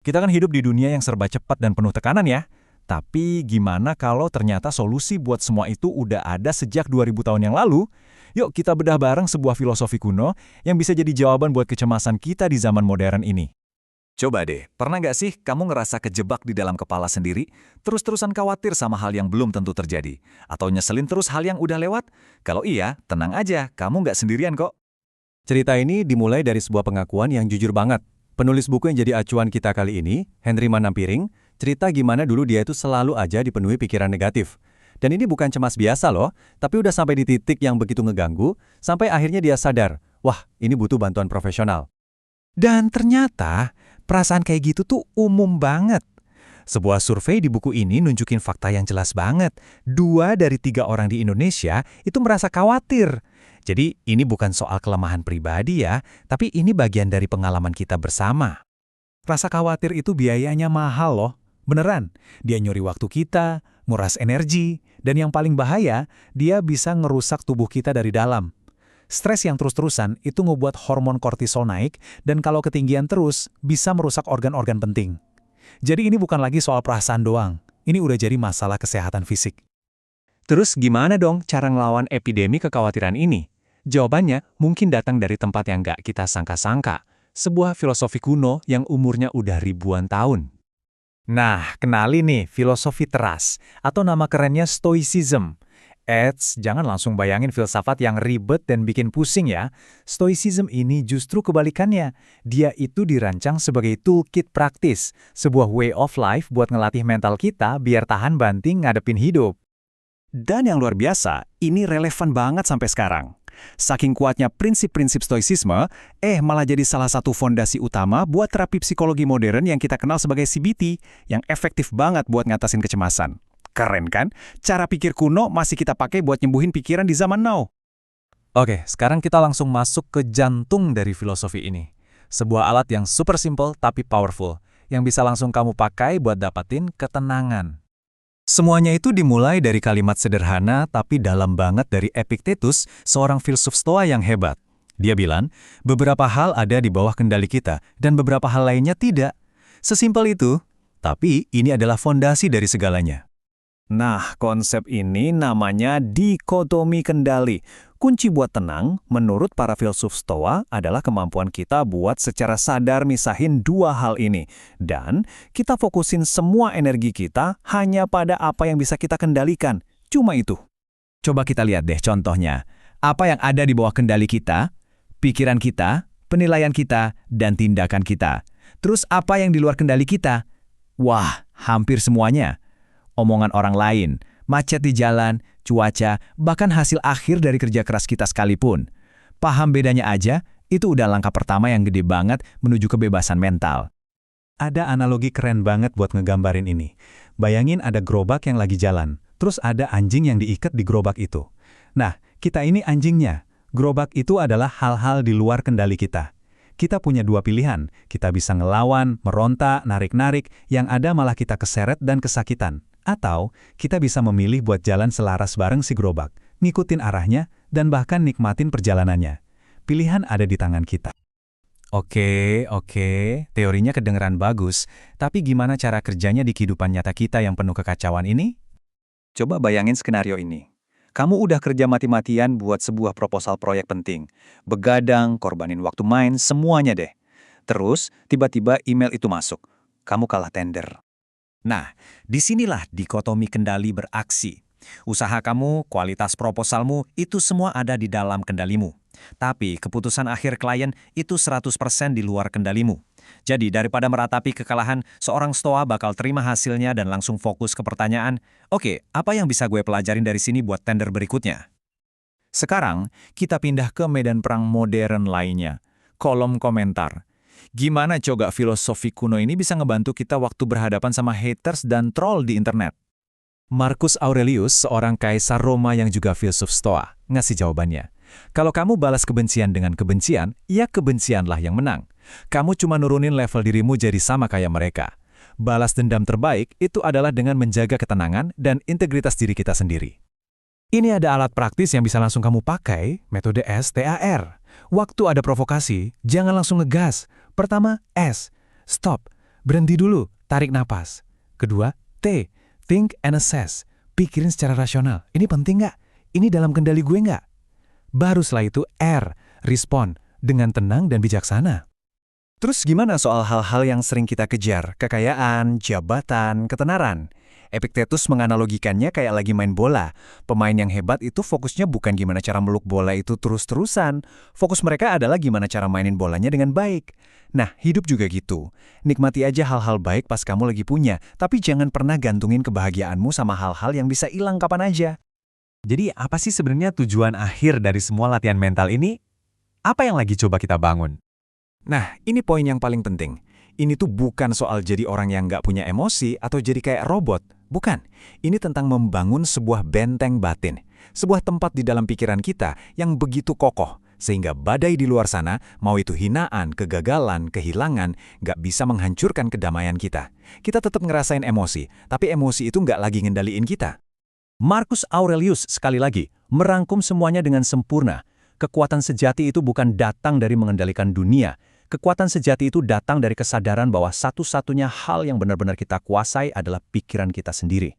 Kita kan hidup di dunia yang serba cepat dan penuh tekanan ya. Tapi gimana kalau ternyata solusi buat semua itu udah ada sejak 2000 tahun yang lalu? Yuk kita bedah bareng sebuah filosofi kuno yang bisa jadi jawaban buat kecemasan kita di zaman modern ini. Coba deh, pernah nggak sih kamu ngerasa kejebak di dalam kepala sendiri, terus-terusan khawatir sama hal yang belum tentu terjadi? Atau nyeselin terus hal yang udah lewat? Kalau iya, tenang aja, kamu nggak sendirian kok. Cerita ini dimulai dari sebuah pengakuan yang jujur banget. Penulis buku yang jadi acuan kita kali ini, Henry Manampiring, cerita gimana dulu dia itu selalu aja dipenuhi pikiran negatif. Dan ini bukan cemas biasa loh, tapi udah sampai di titik yang begitu ngeganggu, sampai akhirnya dia sadar, wah ini butuh bantuan profesional. Dan ternyata, perasaan kayak gitu tuh umum banget. Sebuah survei di buku ini nunjukin fakta yang jelas banget. 2 dari 3 orang di Indonesia itu merasa khawatir. Jadi ini bukan soal kelemahan pribadi ya, tapi ini bagian dari pengalaman kita bersama. Rasa khawatir itu biayanya mahal loh. Beneran, dia nyuri waktu kita, nguras energi, dan yang paling bahaya, dia bisa ngerusak tubuh kita dari dalam. Stres yang terus-terusan itu ngebuat hormon kortisol naik, dan kalau ketinggian terus, bisa merusak organ-organ penting. Jadi ini bukan lagi soal perasaan doang, ini udah jadi masalah kesehatan fisik. Terus gimana dong cara ngelawan epidemi kekhawatiran ini? Jawabannya mungkin datang dari tempat yang nggak kita sangka-sangka, sebuah filosofi kuno yang umurnya udah ribuan tahun. Nah, kenali nih filosofi teras, atau nama kerennya Stoicism. Jangan langsung bayangin filsafat yang ribet dan bikin pusing ya. Stoicism ini justru kebalikannya. Dia itu dirancang sebagai toolkit praktis, sebuah way of life buat ngelatih mental kita biar tahan banting ngadepin hidup. Dan yang luar biasa, ini relevan banget sampai sekarang. Saking kuatnya prinsip-prinsip stoicisme, malah jadi salah satu fondasi utama buat terapi psikologi modern yang kita kenal sebagai CBT, yang efektif banget buat ngatasin kecemasan. Keren kan? Cara pikir kuno masih kita pakai buat nyembuhin pikiran di zaman now. Oke, sekarang kita langsung masuk ke jantung dari filosofi ini. Sebuah alat yang super simple tapi powerful, yang bisa langsung kamu pakai buat dapatin ketenangan. Semuanya itu dimulai dari kalimat sederhana tapi dalam banget dari Epictetus, seorang filsuf Stoa yang hebat. Dia bilang, beberapa hal ada di bawah kendali kita dan beberapa hal lainnya tidak. Sesimpel itu, tapi ini adalah fondasi dari segalanya. Nah, konsep ini namanya dikotomi kendali. Kunci buat tenang, menurut para filsuf Stoa, adalah kemampuan kita buat secara sadar misahin 2 hal ini. Dan kita fokusin semua energi kita hanya pada apa yang bisa kita kendalikan. Cuma itu. Coba kita lihat deh contohnya. Apa yang ada di bawah kendali kita? Pikiran kita, penilaian kita, dan tindakan kita. Terus apa yang di luar kendali kita? Wah, hampir semuanya. Omongan orang lain, macet di jalan, cuaca, bahkan hasil akhir dari kerja keras kita sekalipun. Paham bedanya aja, itu udah langkah pertama yang gede banget menuju kebebasan mental. Ada analogi keren banget buat ngegambarin ini. Bayangin ada gerobak yang lagi jalan, terus ada anjing yang diikat di gerobak itu. Nah, kita ini anjingnya. Gerobak itu adalah hal-hal di luar kendali kita. Kita punya 2 pilihan, kita bisa ngelawan, meronta, narik-narik, yang ada malah kita keseret dan kesakitan. Atau, kita bisa memilih buat jalan selaras bareng si gerobak, ngikutin arahnya, dan bahkan nikmatin perjalanannya. Pilihan ada di tangan kita. Oke, teorinya kedengeran bagus, tapi gimana cara kerjanya di kehidupan nyata kita yang penuh kekacauan ini? Coba bayangin skenario ini. Kamu udah kerja mati-matian buat sebuah proposal proyek penting. Begadang, korbanin waktu main, semuanya deh. Terus, tiba-tiba email itu masuk. Kamu kalah tender. Nah, disinilah dikotomi kendali beraksi. Usaha kamu, kualitas proposalmu, itu semua ada di dalam kendalimu. Tapi keputusan akhir klien itu 100% di luar kendalimu. Jadi daripada meratapi kekalahan, seorang Stoa bakal terima hasilnya dan langsung fokus ke pertanyaan, oke, apa yang bisa gue pelajarin dari sini buat tender berikutnya? Sekarang, kita pindah ke medan perang modern lainnya. Kolom komentar. Gimana coba filosofi kuno ini bisa ngebantu kita waktu berhadapan sama haters dan troll di internet? Marcus Aurelius, seorang kaisar Roma yang juga filsuf Stoa, ngasih jawabannya. Kalau kamu balas kebencian dengan kebencian, ya kebencianlah yang menang. Kamu cuma nurunin level dirimu jadi sama kayak mereka. Balas dendam terbaik itu adalah dengan menjaga ketenangan dan integritas diri kita sendiri. Ini ada alat praktis yang bisa langsung kamu pakai, metode STAR. Waktu ada provokasi, jangan langsung ngegas. Pertama, S. Stop. Berhenti dulu, tarik napas. Kedua, T, think and assess. Pikirin secara rasional. Ini penting nggak? Ini dalam kendali gue nggak? Baru setelah itu R, respon dengan tenang dan bijaksana. Terus gimana soal hal-hal yang sering kita kejar? Kekayaan, jabatan, ketenaran. Epictetus menganalogikannya kayak lagi main bola. Pemain yang hebat itu fokusnya bukan gimana cara meluk bola itu terus-terusan. Fokus mereka adalah gimana cara mainin bolanya dengan baik. Nah, hidup juga gitu. Nikmati aja hal-hal baik pas kamu lagi punya, tapi jangan pernah gantungin kebahagiaanmu sama hal-hal yang bisa hilang kapan aja. Jadi apa sih sebenarnya tujuan akhir dari semua latihan mental ini? Apa yang lagi coba kita bangun? Nah, ini poin yang paling penting. Ini tuh bukan soal jadi orang yang nggak punya emosi atau jadi kayak robot. Bukan. Ini tentang membangun sebuah benteng batin. Sebuah tempat di dalam pikiran kita yang begitu kokoh. Sehingga badai di luar sana, mau itu hinaan, kegagalan, kehilangan, nggak bisa menghancurkan kedamaian kita. Kita tetap ngerasain emosi, tapi emosi itu nggak lagi ngendaliin kita. Marcus Aurelius sekali lagi merangkum semuanya dengan sempurna. Kekuatan sejati itu bukan datang dari mengendalikan dunia. Kekuatan sejati itu datang dari kesadaran bahwa satu-satunya hal yang benar-benar kita kuasai adalah pikiran kita sendiri.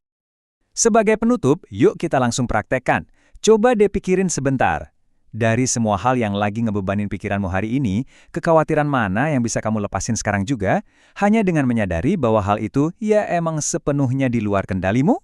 Sebagai penutup, yuk kita langsung praktekkan. Coba deh pikirin sebentar. Dari semua hal yang lagi ngebebanin pikiranmu hari ini, kekhawatiran mana yang bisa kamu lepasin sekarang juga, hanya dengan menyadari bahwa hal itu ya emang sepenuhnya di luar kendalimu?